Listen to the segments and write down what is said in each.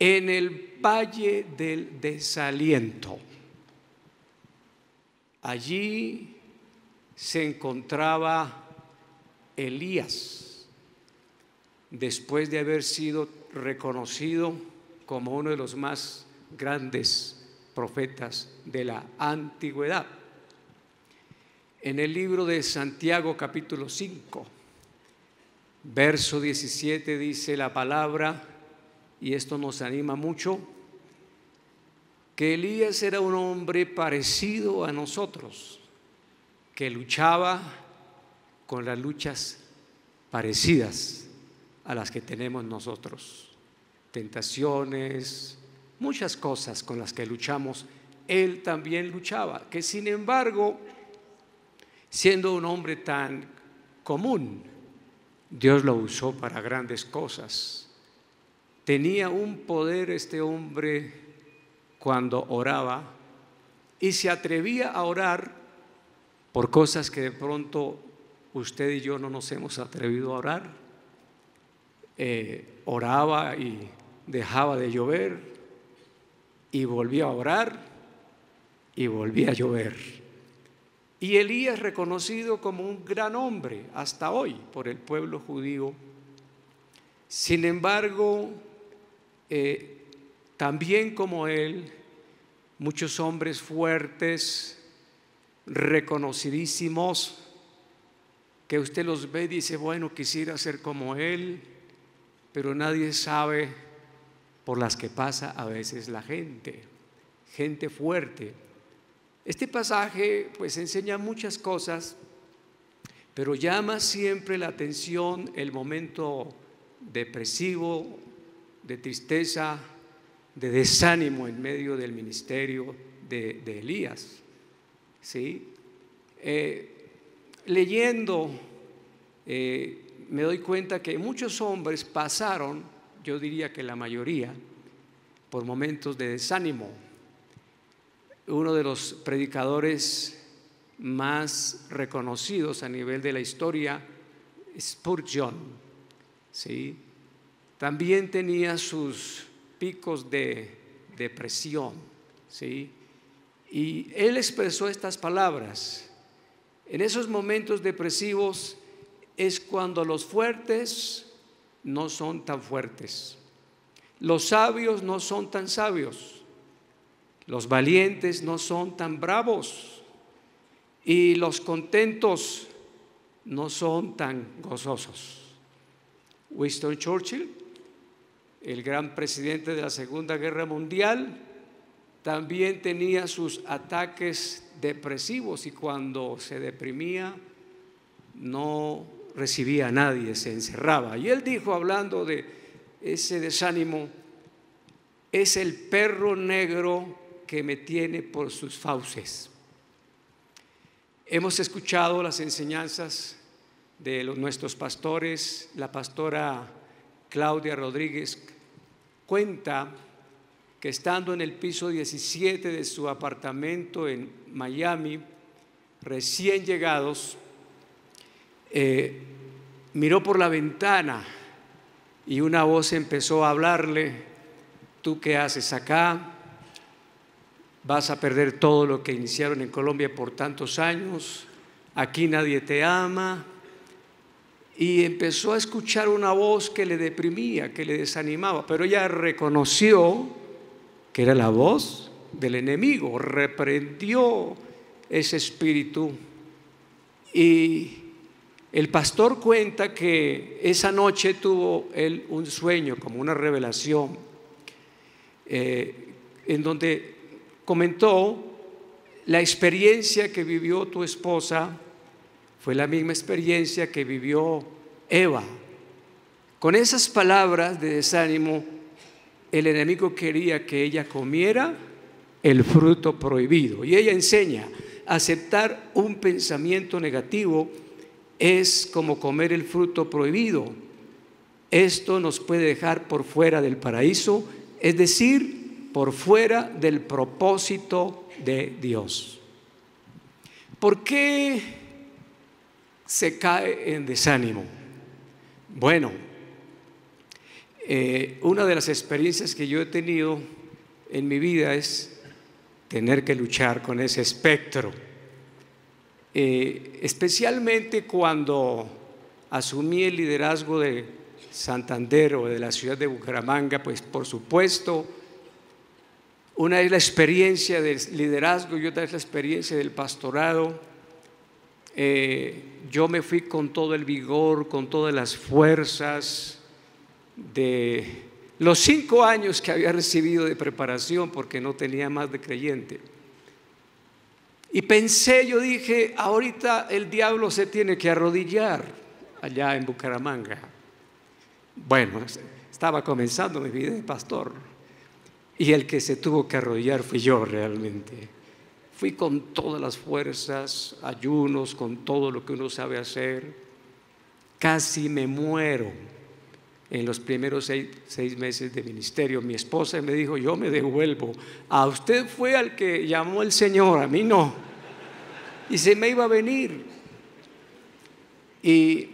en el valle del desaliento. Allí se encontraba Elías, después de haber sido reconocido como uno de los más grandes profetas de la antigüedad. En el libro de Santiago, capítulo 5, verso 17, dice la palabra, y esto nos anima mucho, que Elías era un hombre parecido a nosotros, que luchaba con las luchas parecidas a las que tenemos nosotros, tentaciones, muchas cosas con las que luchamos. Él también luchaba, que sin embargo, siendo un hombre tan común, Dios lo usó para grandes cosas. Tenía un poder este hombre cuando oraba, y se atrevía a orar por cosas que de pronto usted y yo no nos hemos atrevido a orar. Oraba y dejaba de llover, y volvía a orar y volvía a llover. Y Elías, reconocido como un gran hombre hasta hoy por el pueblo judío. Sin embargo, también como él, muchos hombres fuertes, reconocidísimos, que usted los ve y dice, bueno, quisiera ser como él, pero nadie sabe por las que pasa a veces la gente fuerte. Este pasaje pues enseña muchas cosas, pero llama siempre la atención el momento depresivo, de tristeza, de desánimo en medio del ministerio de Elías. ¿Sí? Leyendo me doy cuenta que muchos hombres pasaron, yo diría que la mayoría, por momentos de desánimo. Uno de los predicadores más reconocidos a nivel de la historia, Spurgeon, ¿sí? También tenía sus picos de depresión, ¿sí? Y él expresó estas palabras: en esos momentos depresivos es cuando los fuertes no son tan fuertes, los sabios no son tan sabios, los valientes no son tan bravos, y los contentos no son tan gozosos. Winston Churchill, el gran presidente de la Segunda Guerra Mundial, también tenía sus ataques depresivos, y cuando se deprimía no recibía a nadie, se encerraba. Y él dijo, hablando de ese desánimo, es el perro negro que me tiene por sus fauces. Hemos escuchado las enseñanzas de nuestros pastores. La pastora Claudia Rodríguez cuenta que estando en el piso 17 de su apartamento en Miami, recién llegados, miró por la ventana y una voz empezó a hablarle: ¿tú qué haces acá? Vas a perder todo lo que iniciaron en Colombia por tantos años, aquí nadie te ama. Y empezó a escuchar una voz que le deprimía, que le desanimaba, pero ella reconoció que era la voz del enemigo, reprendió ese espíritu. Y el pastor cuenta que esa noche tuvo él un sueño, como una revelación, en donde comentó: la experiencia que vivió tu esposa fue la misma experiencia que vivió Eva. Con esas palabras de desánimo, el enemigo quería que ella comiera el fruto prohibido. Y ella enseña: aceptar un pensamiento negativo es como comer el fruto prohibido. Esto nos puede dejar por fuera del paraíso, es decir, por fuera del propósito de Dios. ¿Por qué se cae en desánimo? Bueno, una de las experiencias que yo he tenido en mi vida es tener que luchar con ese espectro. Especialmente cuando asumí el liderazgo de Santander o de la ciudad de Bucaramanga, pues por supuesto, una es la experiencia del liderazgo y otra es la experiencia del pastorado. Yo me fui con todo el vigor, con todas las fuerzas de los 5 años que había recibido de preparación, porque no tenía más de creyente. Y pensé, yo dije, ahorita el diablo se tiene que arrodillar allá en Bucaramanga. Bueno, estaba comenzando mi vida de pastor y el que se tuvo que arrodillar fui yo realmente. Fui con todas las fuerzas, ayunos, con todo lo que uno sabe hacer. Casi me muero en los primeros 6 meses de ministerio. Mi esposa me dijo, yo me devuelvo. A usted fue al que llamó el Señor, a mí no. Y se me iba a venir. Y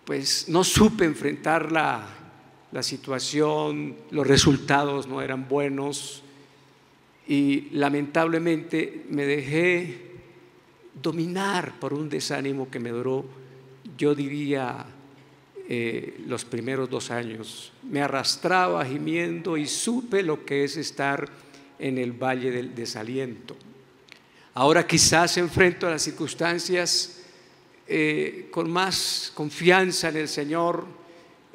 pues no supe enfrentar la situación, los resultados no eran buenos. Y lamentablemente me dejé dominar por un desánimo que me duró, yo diría, los primeros 2 años. Me arrastraba gimiendo y supe lo que es estar en el valle del desaliento. Ahora quizás enfrento a las circunstancias con más confianza en el Señor.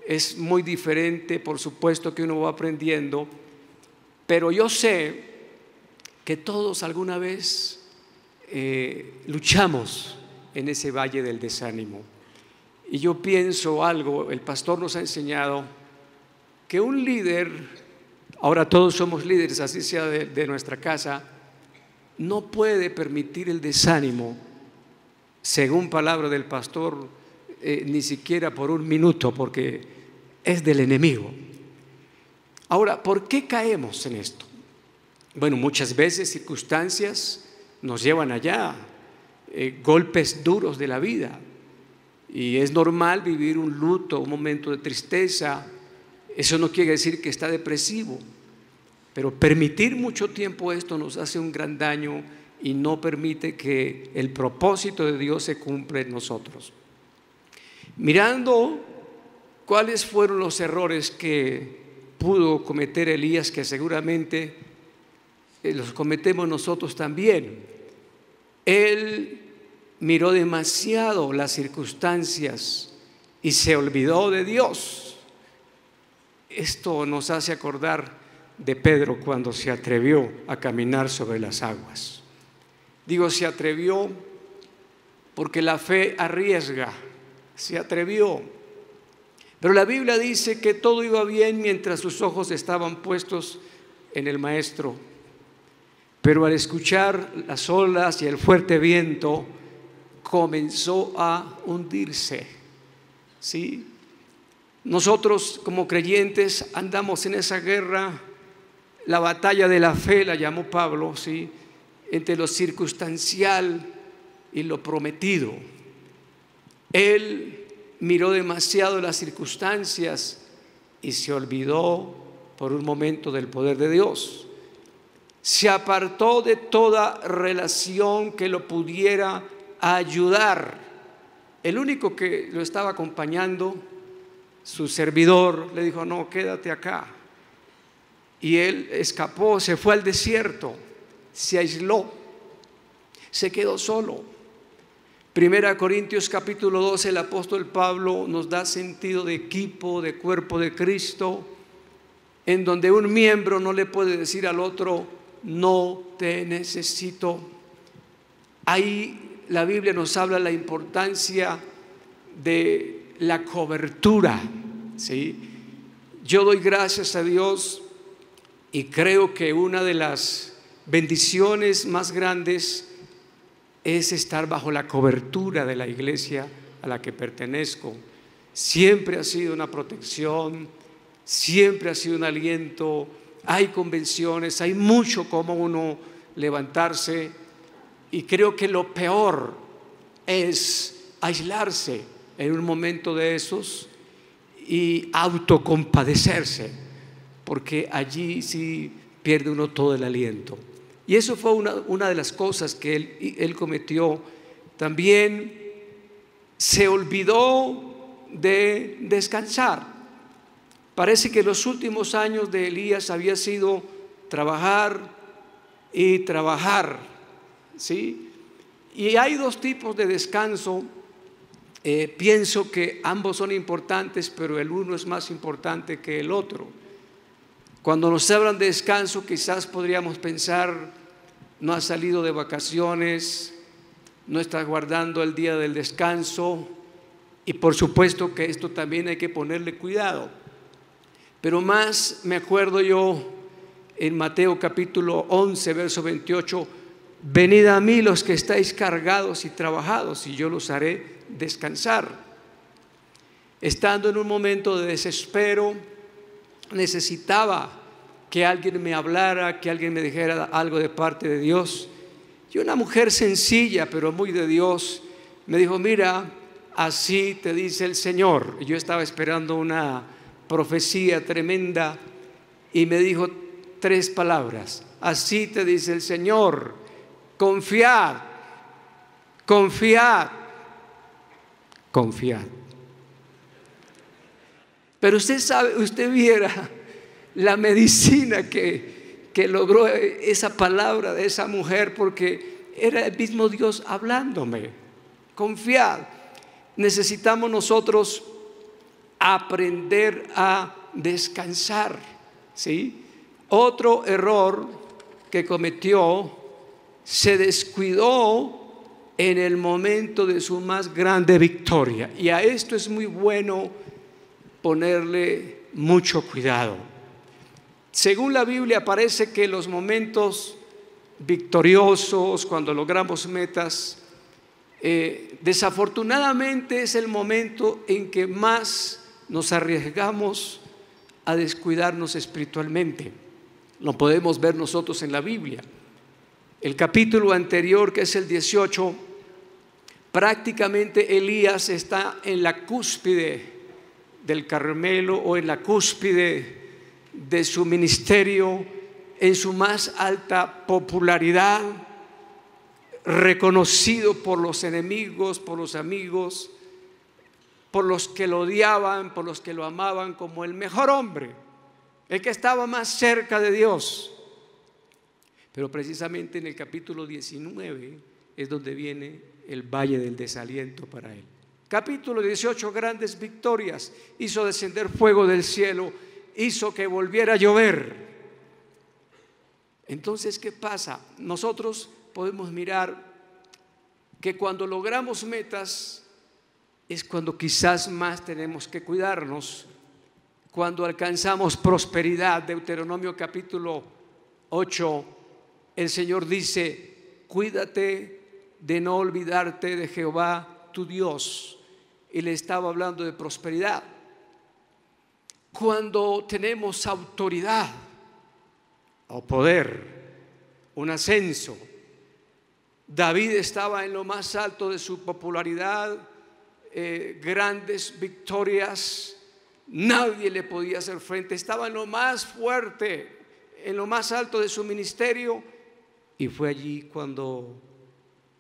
Es muy diferente, por supuesto que uno va aprendiendo, pero yo sé que todos alguna vez luchamos en ese valle del desánimo. Y yo pienso algo, el pastor nos ha enseñado que un líder, ahora todos somos líderes, así sea de nuestra casa, no puede permitir el desánimo, según palabra del pastor, ni siquiera por 1 minuto, porque es del enemigo. Ahora, ¿por qué caemos en esto? Bueno, muchas veces circunstancias nos llevan allá, golpes duros de la vida, y es normal vivir un luto, un momento de tristeza. Eso no quiere decir que está depresivo, pero permitir mucho tiempo esto nos hace un gran daño y no permite que el propósito de Dios se cumpla en nosotros. Mirando cuáles fueron los errores que pudo cometer Elías, que seguramente los cometemos nosotros también. Él miró demasiado las circunstancias y se olvidó de Dios. Esto nos hace acordar de Pedro cuando se atrevió a caminar sobre las aguas. Digo, se atrevió porque la fe arriesga, se atrevió. Pero la Biblia dice que todo iba bien mientras sus ojos estaban puestos en el Maestro. Pero al escuchar las olas y el fuerte viento, comenzó a hundirse. ¿Sí? Nosotros como creyentes andamos en esa guerra, la batalla de la fe la llamó Pablo, ¿sí?, entre lo circunstancial y lo prometido. Él miró demasiado las circunstancias y se olvidó por un momento del poder de Dios. Se apartó de toda relación que lo pudiera ayudar. El único que lo estaba acompañando, su servidor, le dijo, no, quédate acá. Y él escapó, se fue al desierto, se aisló, se quedó solo. 1 Corintios capítulo 12, el apóstol Pablo nos da sentido de equipo, de cuerpo de Cristo, en donde un miembro no le puede decir al otro, no te necesito. Ahí la Biblia nos habla de la importancia de la cobertura, ¿sí? Yo doy gracias a Dios y creo que una de las bendiciones más grandes es estar bajo la cobertura de la iglesia a la que pertenezco. Siempre ha sido una protección, siempre ha sido un aliento. Hay convenciones, hay mucho como uno levantarse, y creo que lo peor es aislarse en un momento de esos y autocompadecerse, porque allí sí pierde uno todo el aliento. Y eso fue una de las cosas que él cometió. También se olvidó de descansar. Parece que los últimos años de Elías había sido trabajar y trabajar, ¿sí? Y hay dos tipos de descanso. Pienso que ambos son importantes, pero el uno es más importante que el otro. Cuando nos hablan de descanso, quizás podríamos pensar: no has salido de vacaciones, no estás guardando el día del descanso, y por supuesto que esto también hay que ponerle cuidado. Pero más me acuerdo yo en Mateo capítulo 11, verso 28: venid a mí los que estáis cargados y trabajados, y yo los haré descansar. Estando en un momento de desespero, necesitaba que alguien me hablara, que alguien me dijera algo de parte de Dios. Y una mujer sencilla, pero muy de Dios, me dijo: mira, así te dice el Señor. Y yo estaba esperando una profecía tremenda, y me dijo 3 palabras: así te dice el Señor, confiad, confiad, confiad. Pero usted sabe, usted viera la medicina que logró esa palabra de esa mujer, porque era el mismo Dios hablándome. Confiad. Necesitamos nosotros aprender a descansar, ¿sí? Otro error que cometió: se descuidó en el momento de su más grande victoria. Y a esto es muy bueno ponerle mucho cuidado. Según la Biblia, parece que los momentos victoriosos, cuando logramos metas, desafortunadamente es el momento en que más nos arriesgamos a descuidarnos espiritualmente. Lo podemos ver nosotros en la Biblia. El capítulo anterior, que es el 18, prácticamente Elías está en la cúspide del Carmelo, o en la cúspide de su ministerio, en su más alta popularidad, reconocido por los enemigos, por los amigos, por los que lo odiaban, por los que lo amaban, como el mejor hombre, el que estaba más cerca de Dios. Pero precisamente en el capítulo 19 es donde viene el valle del desaliento para él. Capítulo 18, grandes victorias: hizo descender fuego del cielo, hizo que volviera a llover. Entonces, ¿qué pasa? Nosotros podemos mirar que cuando logramos metas es cuando quizás más tenemos que cuidarnos. Cuando alcanzamos prosperidad, Deuteronomio capítulo 8, el Señor dice: cuídate de no olvidarte de Jehová tu Dios. Y le estaba hablando de prosperidad. Cuando tenemos autoridad o poder, un ascenso. David estaba en lo más alto de su popularidad, grandes victorias, nadie le podía hacer frente, estaba en lo más fuerte, en lo más alto de su ministerio, y fue allí cuando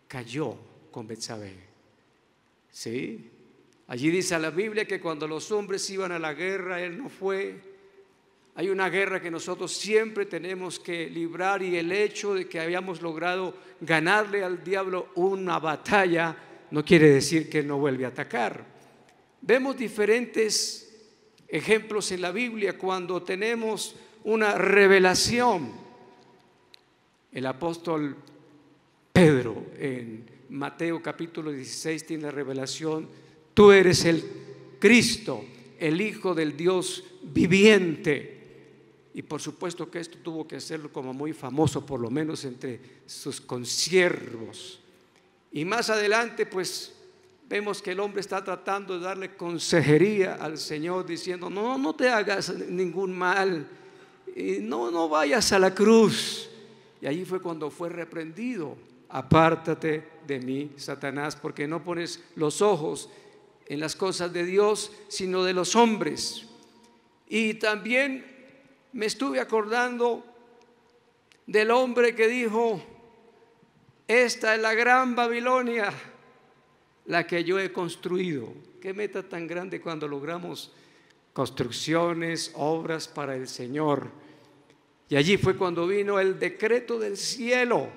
cayó con Betsabé. ¿Sí? Allí dice la Biblia que cuando los hombres iban a la guerra, él no fue. Hay una guerra que nosotros siempre tenemos que librar, y el hecho de que hayamos logrado ganarle al diablo una batalla no quiere decir que él no vuelve a atacar. Vemos diferentes ejemplos en la Biblia cuando tenemos una revelación. El apóstol Pedro en Mateo capítulo 16 tiene la revelación: tú eres el Cristo, el Hijo del Dios viviente. Y por supuesto que esto tuvo que hacerlo como muy famoso, por lo menos entre sus consiervos. Y más adelante pues vemos que el hombre está tratando de darle consejería al Señor, diciendo: no te hagas ningún mal, no vayas a la cruz. Y allí fue cuando fue reprendido: apártate de mí, Satanás, porque no pones los ojos en las cosas de Dios, sino de los hombres. Y también me estuve acordando del hombre que dijo: esta es la gran Babilonia, la que yo he construido. Qué meta tan grande cuando logramos construcciones, obras para el Señor. Y allí fue cuando vino el decreto del cielo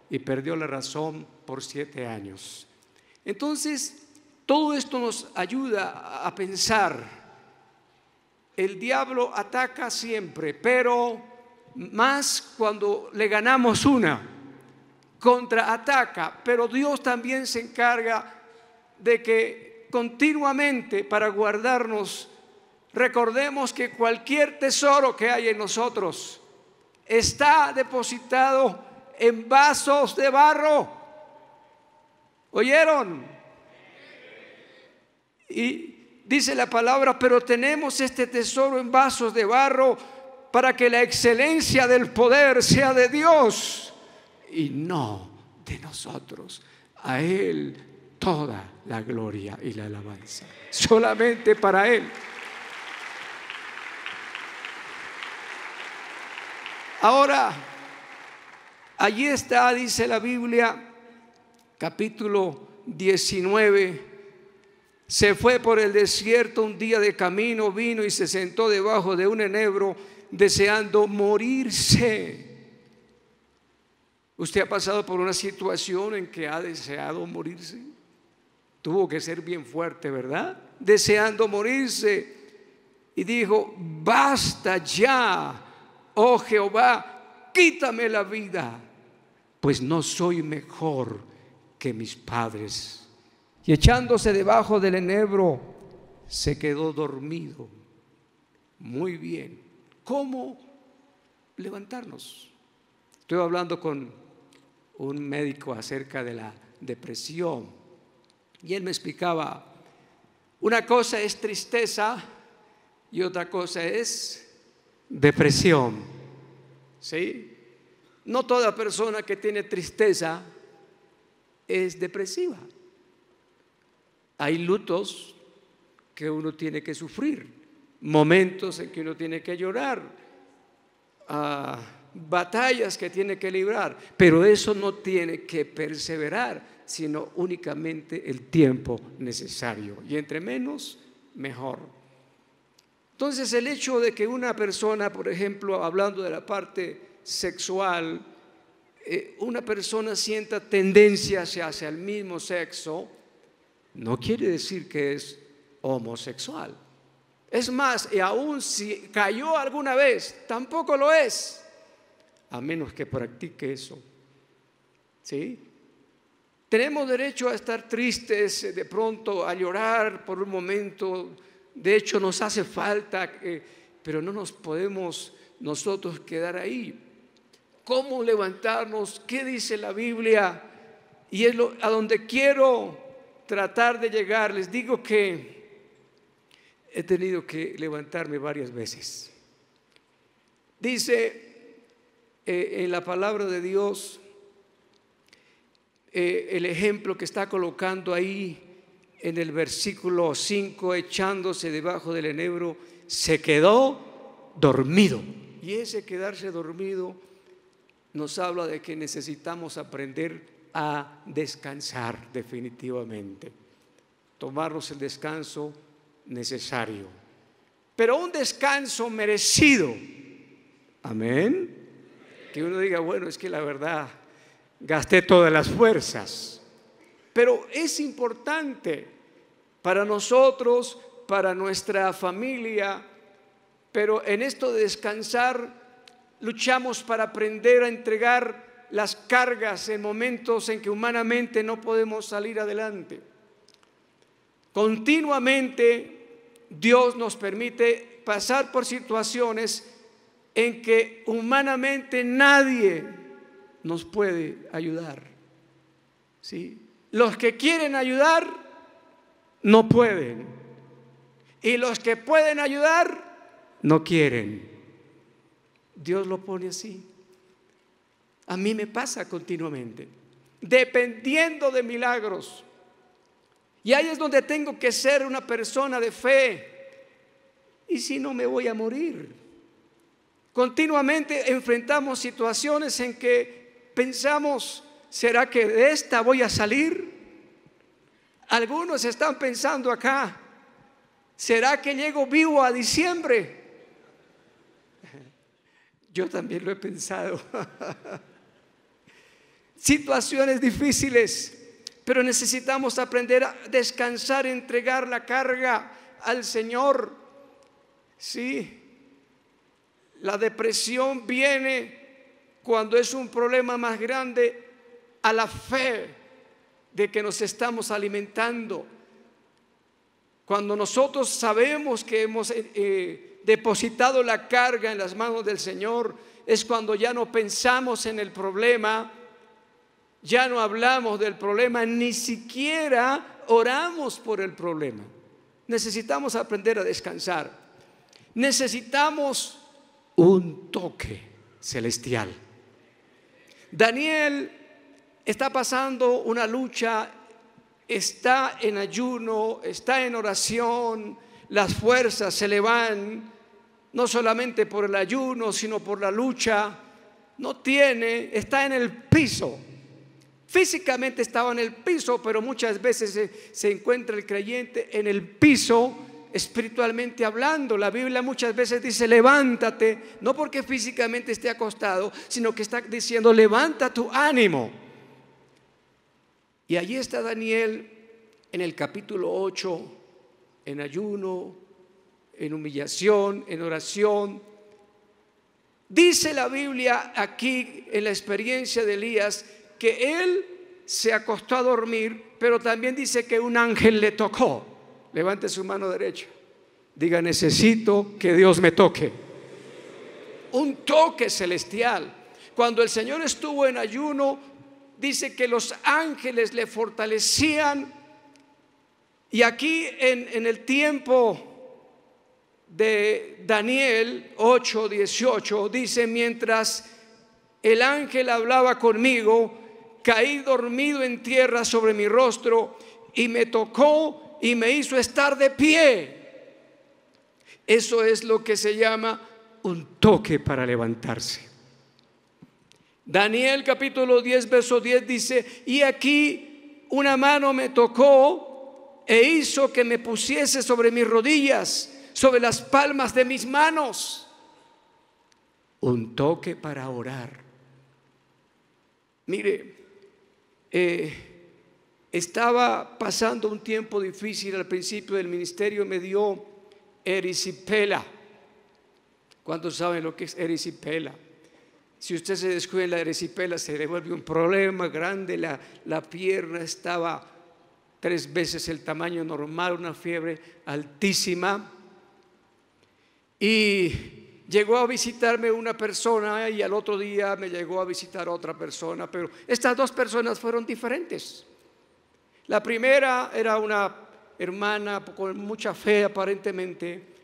y perdió la razón por 7 años. Entonces, todo esto nos ayuda a pensar. El diablo ataca siempre, pero más cuando le ganamos una, contraataca. Pero Dios también se encarga de que continuamente, para guardarnos, recordemos que cualquier tesoro que hay en nosotros está depositado en vasos de barro. ¿Oyeron? Y dice la palabra: pero tenemos este tesoro en vasos de barro para que la excelencia del poder sea de Dios y no de nosotros. A Él toda la gloria y la alabanza, solamente para Él. Ahora, allí está, dice la Biblia, capítulo 19: se fue por el desierto un día de camino, vino y se sentó debajo de un enebro, deseando morirse. ¿Usted ha pasado por una situación en que ha deseado morirse? Tuvo que ser bien fuerte, ¿verdad? Deseando morirse. Y dijo: basta ya, oh Jehová, quítame la vida, pues no soy mejor que mis padres. Y echándose debajo del enebro, se quedó dormido. Muy bien. ¿Cómo levantarnos? Estoy hablando con un médico acerca de la depresión, y él me explicaba: una cosa es tristeza y otra cosa es depresión. ¿Sí? No toda persona que tiene tristeza es depresiva. Hay lutos que uno tiene que sufrir, momentos en que uno tiene que llorar, batallas que tiene que librar, pero eso no tiene que perseverar, sino únicamente el tiempo necesario, y entre menos, mejor. Entonces, el hecho de que una persona, por ejemplo, hablando de la parte sexual, una persona sienta tendencias hacia el mismo sexo, no quiere decir que es homosexual. Es más, y aún si cayó alguna vez, tampoco lo es, a menos que practique eso. ¿Sí? Tenemos derecho a estar tristes, de pronto a llorar por un momento. De hecho, nos hace falta, pero no nos podemos nosotros quedar ahí. ¿Cómo levantarnos? ¿Qué dice la Biblia? Y es a donde quiero tratar de llegar. Les digo que he tenido que levantarme varias veces. Dice en la palabra de Dios, el ejemplo que está colocando ahí en el versículo 5: echándose debajo del enebro, se quedó dormido. Y ese quedarse dormido nos habla de que necesitamos aprender a descansar definitivamente, tomarnos el descanso necesario, pero un descanso merecido. Amén. Que uno diga: bueno, es que la verdad gasté todas las fuerzas, pero es importante para nosotros, para nuestra familia. Pero en esto de descansar, luchamos para aprender a entregar las cargas en momentos en que humanamente no podemos salir adelante. Continuamente Dios nos permite pasar por situaciones en que humanamente nadie nos puede ayudar. ¿Sí? Los que quieren ayudar no pueden, y los que pueden ayudar no quieren. Dios lo pone así. A mí me pasa continuamente, dependiendo de milagros. Y ahí es donde tengo que ser una persona de fe. ¿Y si no me voy a morir? Continuamente enfrentamos situaciones en que pensamos, ¿será que de esta voy a salir? Algunos están pensando acá, ¿será que llego vivo a diciembre? Yo también lo he pensado. Situaciones difíciles, pero necesitamos aprender a descansar, entregar la carga al Señor. Sí, la depresión viene cuando es un problema más grande a la fe de que nos estamos alimentando. Cuando nosotros sabemos que hemos depositado la carga en las manos del Señor, es cuando ya no pensamos en el problema, ya no hablamos del problema, ni siquiera oramos por el problema. Necesitamos aprender a descansar. Necesitamos un toque celestial. Daniel está pasando una lucha, está en ayuno, está en oración, las fuerzas se le van, no solamente por el ayuno, sino por la lucha. Está en el piso. Físicamente estaba en el piso, pero muchas veces se encuentra el creyente en el piso espiritualmente hablando. La Biblia muchas veces dice levántate, no porque físicamente esté acostado, sino que está diciendo levanta tu ánimo. Y allí está Daniel en el capítulo 8, en ayuno, en humillación, en oración. Dice la Biblia aquí en la experiencia de Elías que él se acostó a dormir, pero también dice que un ángel le tocó. Levante su mano derecha, diga necesito que Dios me toque. Un toque celestial. Cuando el Señor estuvo en ayuno, dice que los ángeles le fortalecían. Y aquí en el tiempo de Daniel 8:18 dice: mientras el ángel hablaba conmigo, caí dormido en tierra sobre mi rostro, y me tocó y me hizo estar de pie. Eso es lo que se llama un toque para levantarse. Daniel capítulo 10 verso 10 dice: y aquí una mano me tocó e hizo que me pusiese sobre mis rodillas, sobre las palmas de mis manos. Un toque para orar. Mire, estaba pasando un tiempo difícil al principio del ministerio. Me dio erisipela. ¿Cuántos saben lo que es erisipela? Si usted se descuida en la erisipela, se le vuelve un problema grande. La pierna estaba 3 veces el tamaño normal, una fiebre altísima. Y llegó a visitarme una persona, y al otro día me llegó a visitar otra persona, pero estas 2 personas fueron diferentes. La primera era una hermana con mucha fe aparentemente,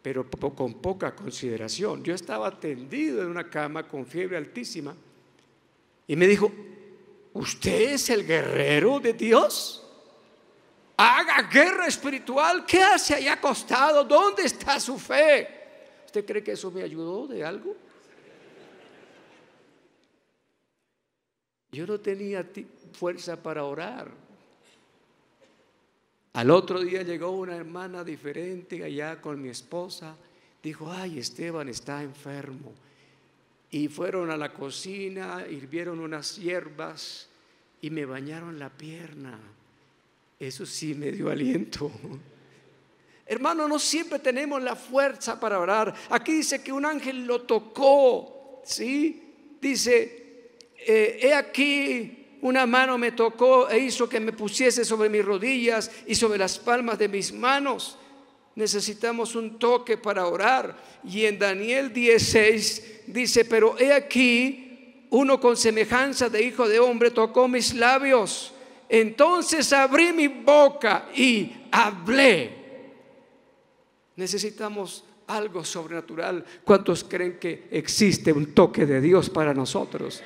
pero con poca consideración. Yo estaba tendido en una cama con fiebre altísima y me dijo: ¿usted es el guerrero de Dios? Haga guerra espiritual. ¿Qué hace allá acostado? ¿Dónde está su fe? ¿Usted cree que eso me ayudó de algo? Yo no tenía fuerza para orar. Al otro día llegó una hermana diferente allá con mi esposa. Dijo: ay, Esteban está enfermo. Y fueron a la cocina, hirvieron unas hierbas y me bañaron la pierna. Eso sí me dio aliento. Hermano, no siempre tenemos la fuerza para orar. Aquí dice que un ángel lo tocó, ¿sí? Dice: he aquí una mano me tocó e hizo que me pusiese sobre mis rodillas y sobre las palmas de mis manos. Necesitamos un toque para orar. Y en Daniel 10:6 dice: pero he aquí uno con semejanza de hijo de hombre tocó mis labios. Entonces abrí mi boca y hablé. Necesitamos algo sobrenatural. ¿Cuántos creen que existe un toque de Dios para nosotros?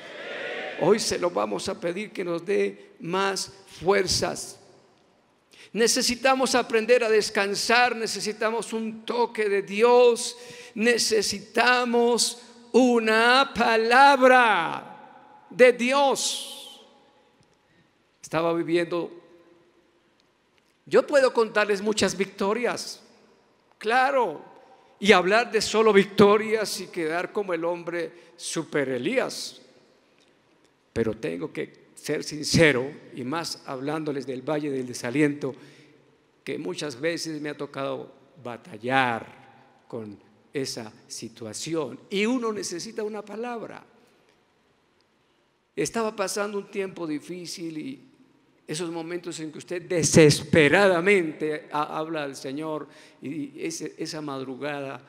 Hoy se lo vamos a pedir, que nos dé más fuerzas. Necesitamos aprender a descansar, necesitamos un toque de Dios, necesitamos una palabra de Dios. Estaba viviendo, yo puedo contarles muchas victorias, claro, y hablar de solo victorias y quedar como el hombre super Elías, pero tengo que ser sincero, y más hablándoles del Valle del Desaliento, que muchas veces me ha tocado batallar con esa situación y uno necesita una palabra. Estaba pasando un tiempo difícil y esos momentos en que usted desesperadamente habla al Señor, y esa madrugada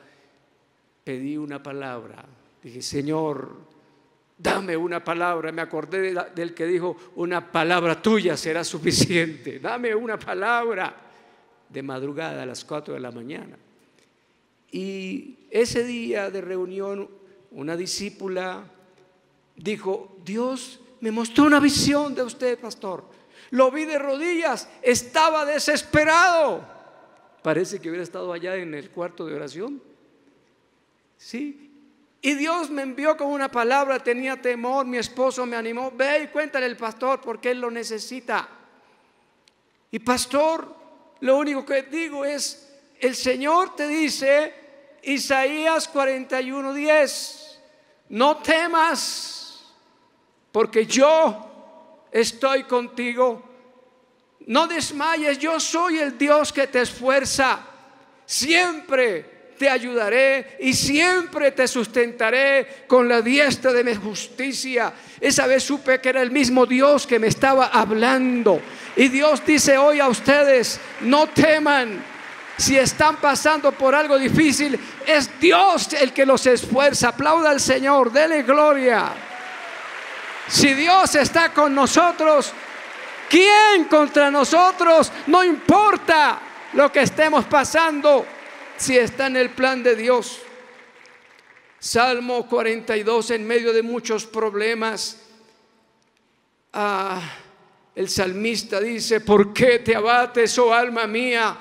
pedí una palabra. Dije: Señor, dame una palabra. Me acordé del que dijo: una palabra tuya será suficiente. Dame una palabra. De madrugada a las 4 de la mañana. Y ese día de reunión, una discípula dijo: Dios me mostró una visión de usted, pastor. Lo vi de rodillas, estaba desesperado. Parece que hubiera estado allá en el cuarto de oración. Sí. Y Dios me envió con una palabra, tenía temor, mi esposo me animó: ve y cuéntale al pastor porque él lo necesita. Y pastor, lo único que digo es: el Señor te dice, Isaías 41:10, no temas, porque yo estoy contigo. No desmayes, yo soy el Dios que te esfuerza. Siempre te ayudaré y siempre te sustentaré con la diestra de mi justicia. Esa vez supe que era el mismo Dios que me estaba hablando. Y Dios dice hoy a ustedes: no teman. Si están pasando por algo difícil, es Dios el que los esfuerza. Aplauda al Señor, dele gloria. Si Dios está con nosotros, ¿quién contra nosotros? No importa lo que estemos pasando, si está en el plan de Dios. Salmo 42, en medio de muchos problemas, el salmista dice: ¿por qué te abates, oh alma mía?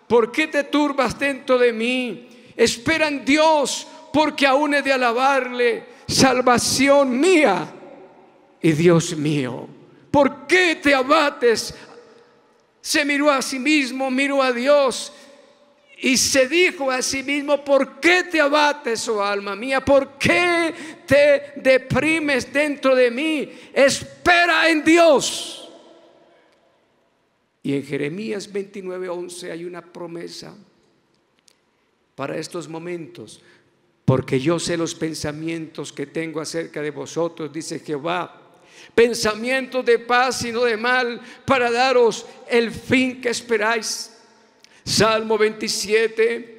¿Por qué te turbas dentro de mí? Espera en Dios, porque aún he de alabarle, salvación mía y Dios mío. ¿Por qué te abates? Se miró a sí mismo, miró a Dios y se dijo a sí mismo: ¿por qué te abates, oh alma mía? ¿Por qué te deprimes dentro de mí? Espera en Dios. Y en Jeremías 29:11 hay una promesa para estos momentos: porque yo sé los pensamientos que tengo acerca de vosotros, dice Jehová, pensamientos de paz y no de mal, para daros el fin que esperáis. Salmo 27,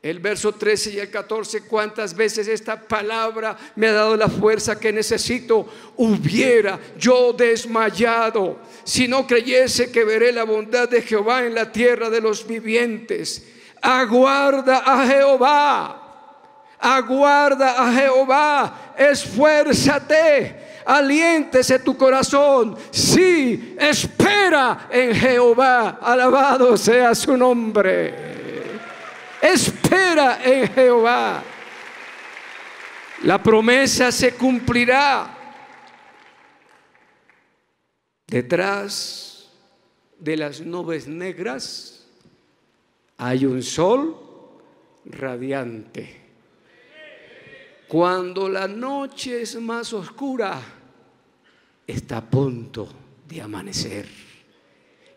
el verso 13 y el 14, cuántas veces esta palabra me ha dado la fuerza que necesito. Hubiera yo desmayado si no creyese que veré la bondad de Jehová en la tierra de los vivientes. Aguarda a Jehová, aguarda a Jehová, esfuérzate, aliéntese tu corazón. Sí, espera en Jehová, alabado sea su nombre. Espera en Jehová. La promesa se cumplirá. Detrás de las nubes negras hay un sol radiante. Cuando la noche es más oscura, está a punto de amanecer.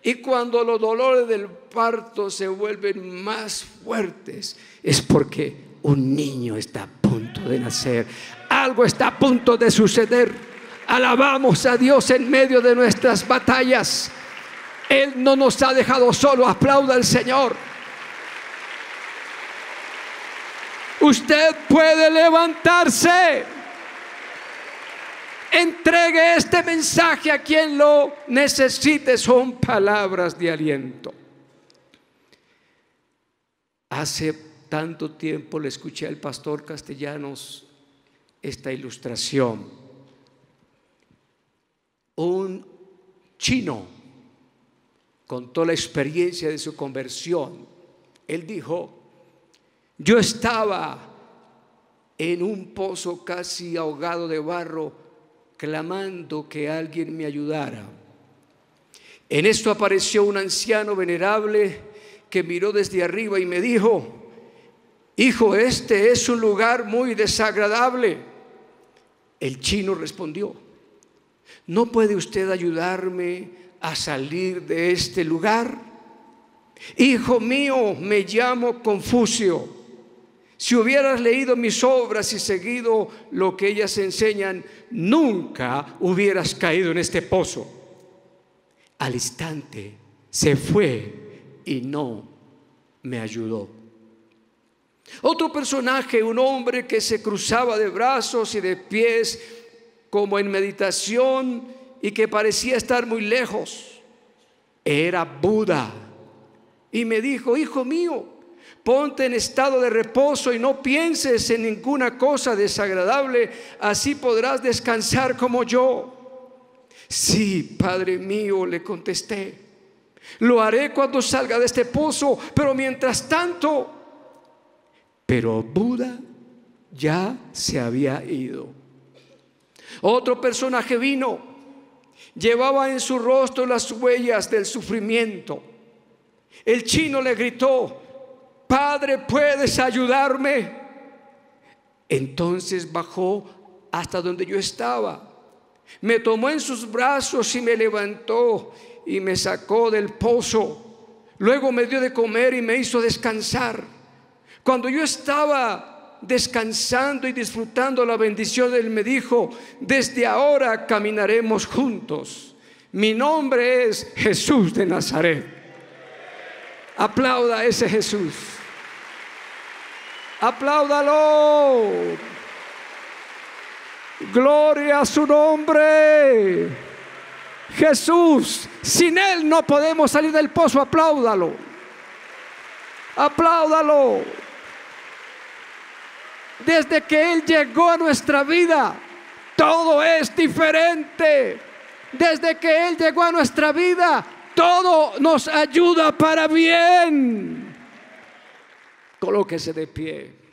Y cuando los dolores del parto se vuelven más fuertes, es porque un niño está a punto de nacer. Algo está a punto de suceder. Alabamos a Dios en medio de nuestras batallas. Él no nos ha dejado solo. Aplauda al Señor. Usted puede levantarse. Entregue este mensaje a quien lo necesite. Son palabras de aliento. Hace tanto tiempo le escuché al pastor Castellanos esta ilustración. Un chino contó la experiencia de su conversión. Él dijo: yo estaba en un pozo casi ahogado de barro, clamando que alguien me ayudara. En esto apareció un anciano venerable que miró desde arriba y me dijo: hijo, este es un lugar muy desagradable. El chino respondió: ¿no puede usted ayudarme a salir de este lugar? Hijo mío, me llamo Confucio. Si hubieras leído mis obras y seguido lo que ellas enseñan, nunca hubieras caído en este pozo. Al instante se fue y no me ayudó. Otro personaje, un hombre que se cruzaba de brazos y de pies como en meditación y que parecía estar muy lejos, era Buda. Y me dijo: hijo mío, ponte en estado de reposo y no pienses en ninguna cosa desagradable, así podrás descansar como yo. Sí, Padre mío, le contesté, lo haré cuando salga de este pozo, pero mientras tanto. Pero Buda ya se había ido. Otro personaje vino, llevaba en su rostro las huellas del sufrimiento. El chino le gritó: Padre, ¿puedes ayudarme? Entonces bajó hasta donde yo estaba, me tomó en sus brazos y me levantó y me sacó del pozo. Luego me dio de comer y me hizo descansar. Cuando yo estaba descansando y disfrutando la bendición, Él me dijo: desde ahora caminaremos juntos. Mi nombre es Jesús de Nazaret. Aplauda a ese Jesús. Apláudalo. Gloria a su nombre. Jesús, sin Él no podemos salir del pozo. Apláudalo. Apláudalo. Desde que Él llegó a nuestra vida, todo es diferente. Desde que Él llegó a nuestra vida, todo nos ayuda para bien. Colóquese de pie.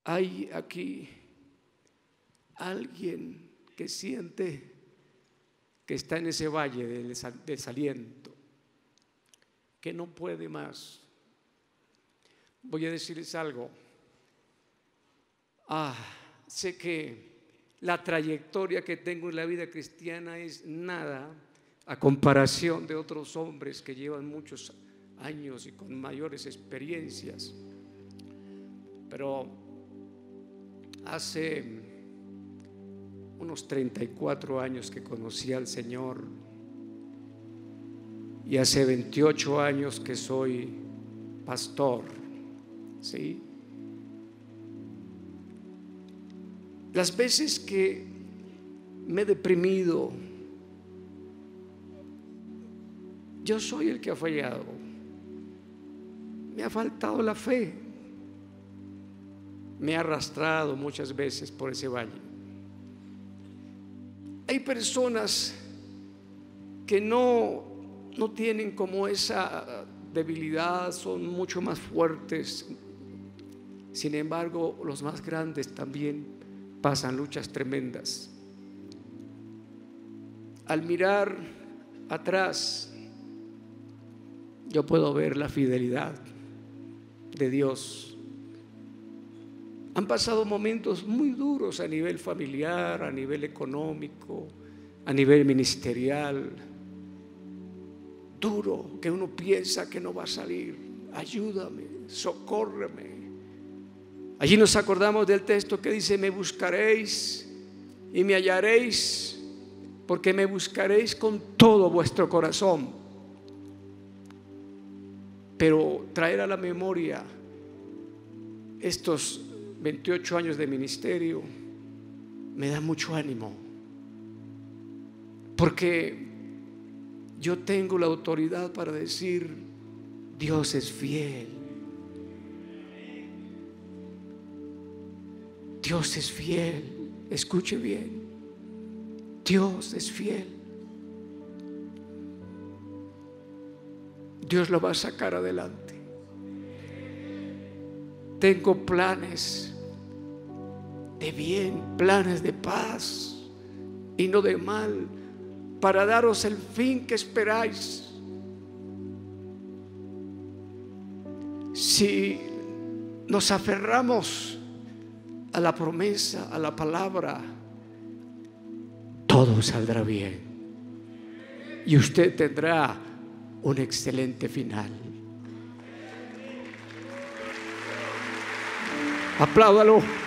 Hay aquí alguien que siente que está en ese valle del desaliento, que no puede más. Voy a decirles algo. Sé que la trayectoria que tengo en la vida cristiana es nada a comparación de otros hombres que llevan muchos años y con mayores experiencias. Pero hace unos 34 años que conocí al Señor y hace 28 años que soy pastor, ¿sí? Las veces que me he deprimido, yo soy el que ha fallado. Me ha faltado la fe. Me ha arrastrado muchas veces por ese valle. Hay personas que no tienen como esa debilidad, son mucho más fuertes. Sin embargo, los más grandes también pasan luchas tremendas. Al mirar atrás, yo puedo ver la fidelidad de Dios. Han pasado momentos muy duros a nivel familiar, a nivel económico, a nivel ministerial. Duro, que uno piensa que no va a salir. Ayúdame, socórreme. Allí nos acordamos del texto que dice: me buscaréis y me hallaréis, porque me buscaréis con todo vuestro corazón. Pero traer a la memoria estos 28 años de ministerio me da mucho ánimo, porque yo tengo la autoridad para decir: Dios es fiel. Dios es fiel. Escuche bien. Dios es fiel. Dios lo va a sacar adelante. Tengo planes de bien, planes de paz y no de mal, para daros el fin que esperáis. Si nos aferramos a la promesa, a la palabra, todo saldrá bien y usted tendrá un excelente final. Apláudalo.